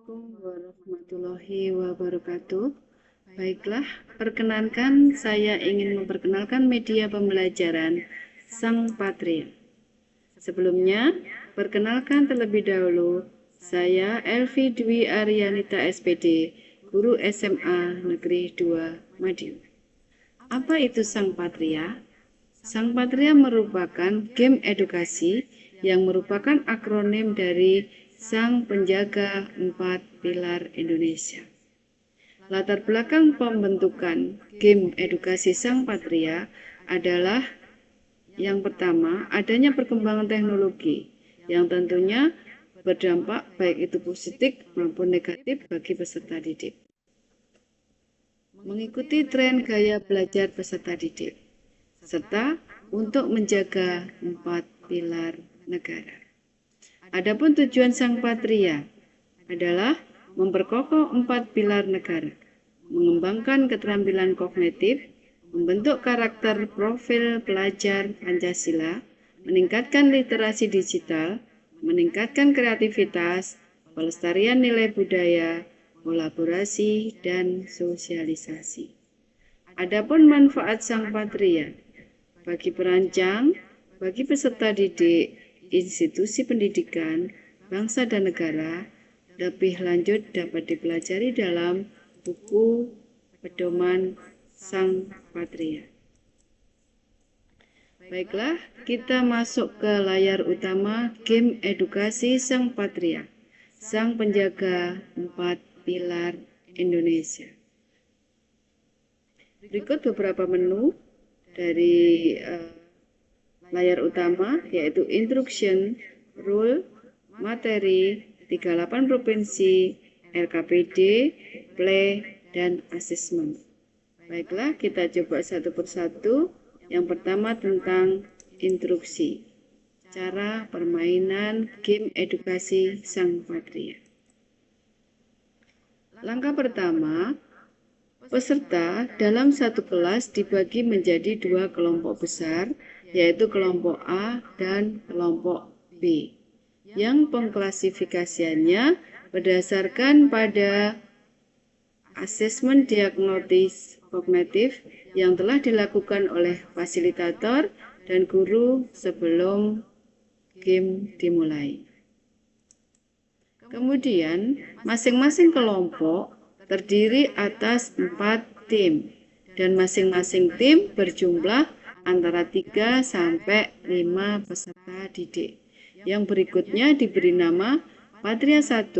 Assalamualaikum warahmatullahi wabarakatuh. Baiklah, perkenankan saya ingin memperkenalkan media pembelajaran Sang Patria. Sebelumnya, perkenalkan terlebih dahulu, saya Elvi Dwi Aryanita SPD, guru SMA Negeri 2 Madiun. Apa itu Sang Patria? Sang Patria merupakan game edukasi yang merupakan akronim dari Sang Penjaga Empat Pilar Indonesia. Latar belakang pembentukan game edukasi Sang Patria adalah yang pertama, adanya perkembangan teknologi yang tentunya berdampak baik itu positif maupun negatif bagi peserta didik. Mengikuti tren gaya belajar peserta didik, serta untuk menjaga empat pilar negara. Adapun tujuan Sang Patria adalah memperkokoh empat pilar negara, mengembangkan keterampilan kognitif, membentuk karakter profil pelajar Pancasila, meningkatkan literasi digital, meningkatkan kreativitas, pelestarian nilai budaya, kolaborasi, dan sosialisasi. Adapun manfaat Sang Patria bagi perancang, bagi peserta didik, institusi pendidikan, bangsa dan negara, lebih lanjut dapat dipelajari dalam buku pedoman Sang Patria. Baiklah, kita masuk ke layar utama game edukasi Sang Patria, Sang Penjaga Empat Pilar Indonesia. Berikut beberapa menu dari layar utama, yaitu instruction, rule, materi, 38 provinsi, LKPD, play, dan assessment. Baiklah, kita coba satu persatu. Yang pertama tentang instruksi, cara permainan game edukasi Sang Patria. Langkah pertama, peserta dalam satu kelas dibagi menjadi dua kelompok besar, yaitu kelompok A dan kelompok B, yang pengklasifikasiannya berdasarkan pada asesmen diagnosis kognitif yang telah dilakukan oleh fasilitator dan guru sebelum game dimulai. Kemudian, masing-masing kelompok terdiri atas 4 tim, dan masing-masing tim berjumlah antara 3 sampai 5 peserta didik. Yang berikutnya diberi nama Patria 1,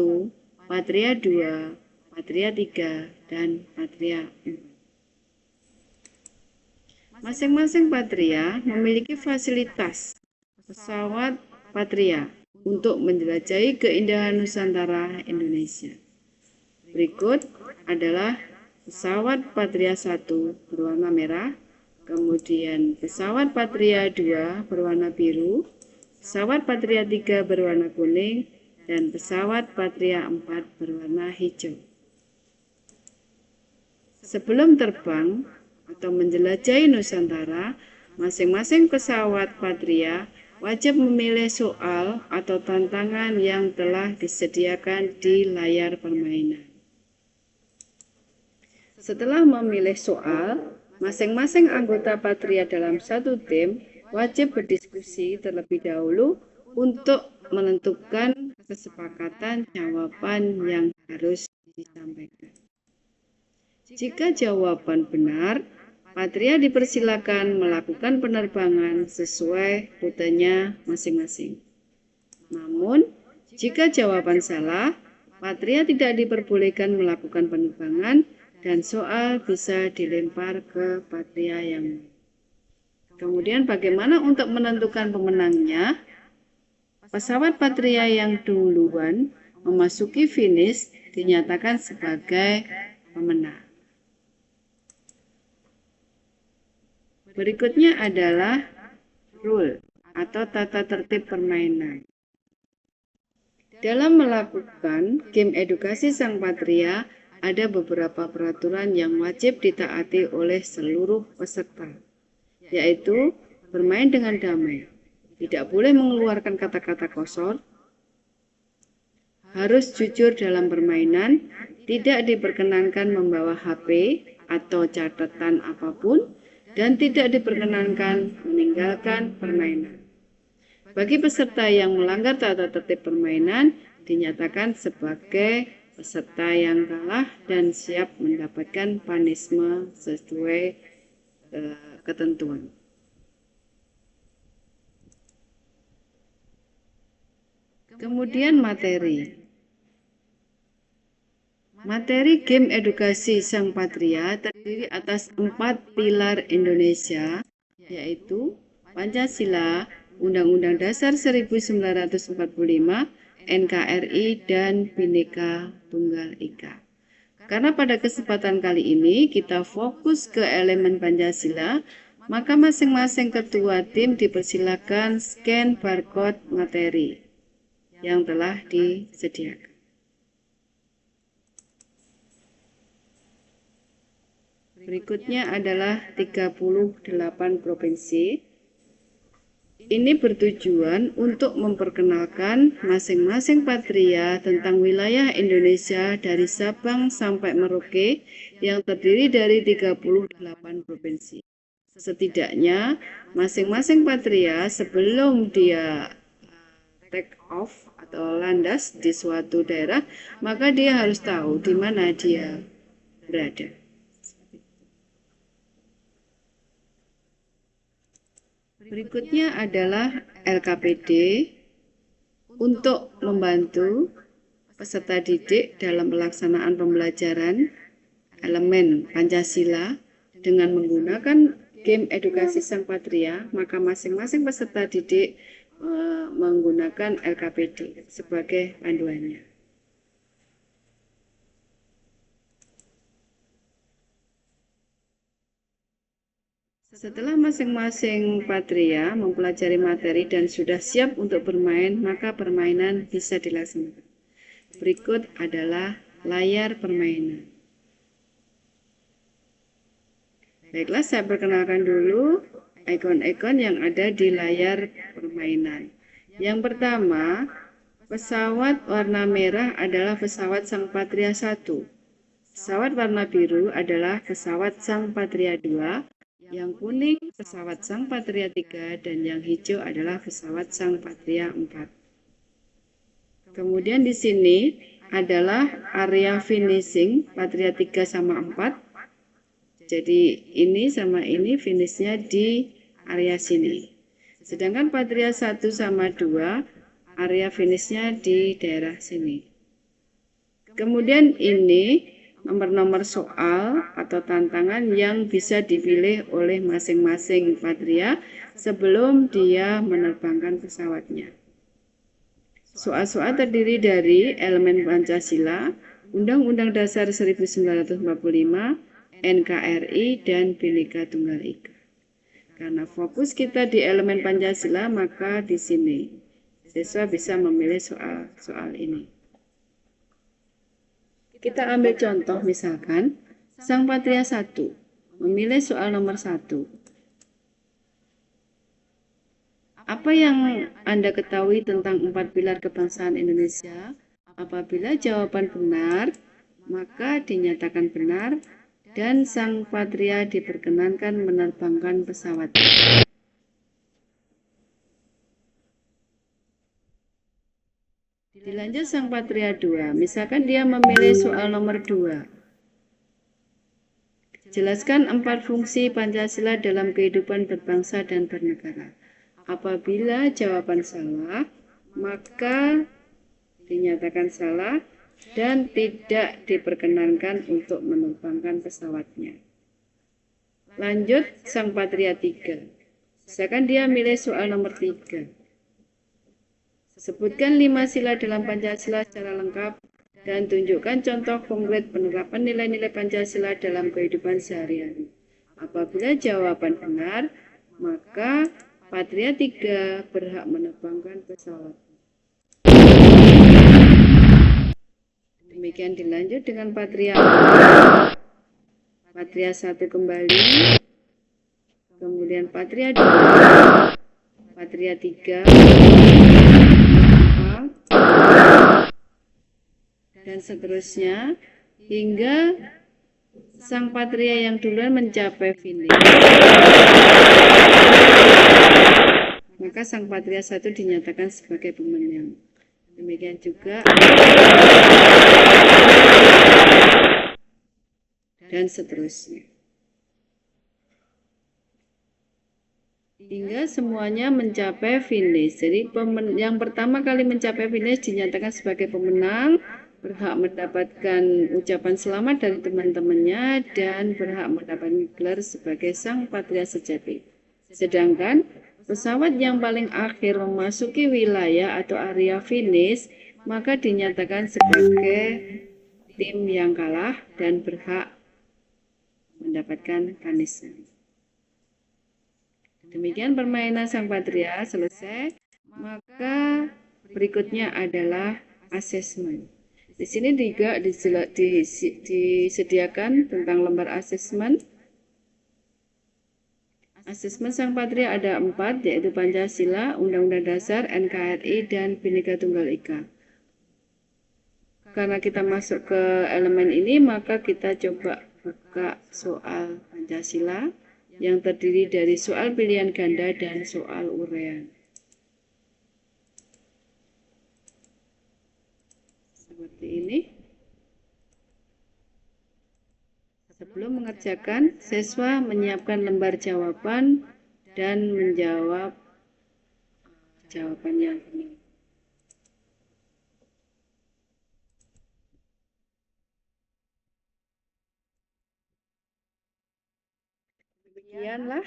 Patria 2, Patria 3, dan Patria 4. Masing-masing Patria memiliki fasilitas pesawat Patria untuk menjelajahi keindahan Nusantara Indonesia. Berikut adalah pesawat Patria 1 berwarna merah, kemudian pesawat Patria 2 berwarna biru, pesawat Patria 3 berwarna kuning, dan pesawat Patria 4 berwarna hijau. Sebelum terbang atau menjelajahi Nusantara, masing-masing pesawat Patria wajib memilih soal atau tantangan yang telah disediakan di layar permainan. Setelah memilih soal, masing-masing anggota Patria dalam satu tim wajib berdiskusi terlebih dahulu untuk menentukan kesepakatan jawaban yang harus disampaikan. Jika jawaban benar, Patria dipersilakan melakukan penerbangan sesuai rutenya masing-masing. Namun, jika jawaban salah, Patria tidak diperbolehkan melakukan penerbangan dan soal bisa dilempar ke Patria yang lain. Kemudian bagaimana untuk menentukan pemenangnya? Pesawat Patria yang duluan memasuki finish dinyatakan sebagai pemenang. Berikutnya adalah rule atau tata tertib permainan. Dalam melakukan game edukasi Sang Patria, ada beberapa peraturan yang wajib ditaati oleh seluruh peserta, yaitu bermain dengan damai, tidak boleh mengeluarkan kata-kata kotor, harus jujur dalam permainan, tidak diperkenankan membawa HP atau catatan apapun, dan tidak diperkenankan meninggalkan permainan. Bagi peserta yang melanggar tata tertib permainan, dinyatakan sebagai peserta yang kalah dan siap mendapatkan punishment sesuai ketentuan. Kemudian materi. Materi game edukasi Sang Patria terdiri atas 4 pilar Indonesia, yaitu Pancasila, Undang-Undang Dasar 1945, NKRI, dan Bhinneka Tunggal Ika. Karena pada kesempatan kali ini kita fokus ke elemen Pancasila, maka masing-masing ketua tim dipersilakan scan barcode materi yang telah disediakan. Berikutnya adalah 38 provinsi. Ini bertujuan untuk memperkenalkan masing-masing patria tentang wilayah Indonesia dari Sabang sampai Merauke yang terdiri dari 38 provinsi. Setidaknya masing-masing patria sebelum dia take off atau landas di suatu daerah, maka dia harus tahu di mana dia berada. Berikutnya adalah LKPD untuk membantu peserta didik dalam pelaksanaan pembelajaran elemen Pancasila dengan menggunakan game edukasi Sang Patria, maka masing-masing peserta didik menggunakan LKPD sebagai panduannya. Setelah masing-masing patria mempelajari materi dan sudah siap untuk bermain, maka permainan bisa dilaksanakan. Berikut adalah layar permainan. Baiklah, saya perkenalkan dulu ikon-ikon yang ada di layar permainan. Yang pertama, pesawat warna merah adalah pesawat Sang Patria 1. Pesawat warna biru adalah pesawat Sang Patria 2. Yang kuning pesawat Sang Patria 3 dan yang hijau adalah pesawat Sang Patria 4. Kemudian di sini adalah area finishing Patria 3 sama 4. Jadi ini sama ini finishnya di area sini. Sedangkan Patria 1 sama 2 area finishnya di daerah sini. Kemudian ini nomor-nomor soal atau tantangan yang bisa dipilih oleh masing-masing patria sebelum dia menerbangkan pesawatnya. Soal-soal terdiri dari elemen Pancasila, Undang-Undang Dasar 1945, NKRI, dan Bhinneka Tunggal Ika. Karena fokus kita di elemen Pancasila, maka di sini siswa bisa memilih soal-soal ini. Kita ambil contoh misalkan, Sang Patria 1 memilih soal nomor 1. Apa yang Anda ketahui tentang 4 pilar kebangsaan Indonesia? Apabila jawaban benar, maka dinyatakan benar dan Sang Patria diperkenankan menerbangkan pesawat. Dilanjut Sang Patria 2, misalkan dia memilih soal nomor 2. Jelaskan 4 fungsi Pancasila dalam kehidupan berbangsa dan bernegara. Apabila jawaban salah, maka dinyatakan salah dan tidak diperkenankan untuk menerbangkan pesawatnya. Lanjut Sang Patria 3. Misalkan dia milih soal nomor 3. Sebutkan 5 sila dalam Pancasila secara lengkap dan tunjukkan contoh konkret penerapan nilai-nilai Pancasila dalam kehidupan sehari-hari. Apabila jawaban benar, maka Patria 3 berhak menerbangkan pesawat. Demikian dilanjut dengan Patria 4. Patria 1 kembali. Kemudian Patria 2. Patria 3. dan seterusnya hingga sang patria yang duluan mencapai finish. Maka sang patria satu dinyatakan sebagai pemenang. Demikian juga dan seterusnya. Hingga semuanya mencapai finish. Jadi yang pertama kali mencapai finish dinyatakan sebagai pemenang, berhak mendapatkan ucapan selamat dari teman-temannya dan berhak mendapatkan gelar sebagai sang patria sejati. Sedangkan pesawat yang paling akhir memasuki wilayah atau area finish, maka dinyatakan sebagai tim yang kalah dan berhak mendapatkan punishment. Demikian permainan sang patria selesai. Maka berikutnya adalah asesmen. Di sini juga disediakan tentang lembar asesmen. Asesmen sang patria ada 4, yaitu Pancasila, Undang-Undang Dasar, NKRI, dan Bhinneka Tunggal Ika. Karena kita masuk ke elemen ini, maka kita coba buka soal Pancasila yang terdiri dari soal pilihan ganda dan soal uraian. Seperti ini. Sebelum mengerjakan, siswa menyiapkan lembar jawaban dan menjawab jawaban yang benar. Demikianlah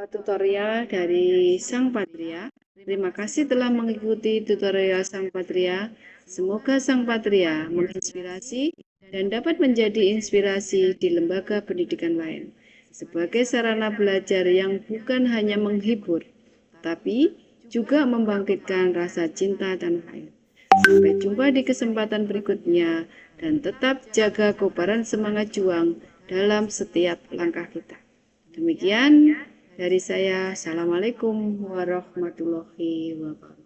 tutorial dari sang patria. Terima kasih telah mengikuti tutorial sang patria. Semoga sang patria menginspirasi dan dapat menjadi inspirasi di lembaga pendidikan lain sebagai sarana belajar yang bukan hanya menghibur, tapi juga membangkitkan rasa cinta tanah air. Sampai jumpa di kesempatan berikutnya dan tetap jaga kobaran semangat juang dalam setiap langkah kita. Demikian dari saya. Assalamualaikum warahmatullahi wabarakatuh.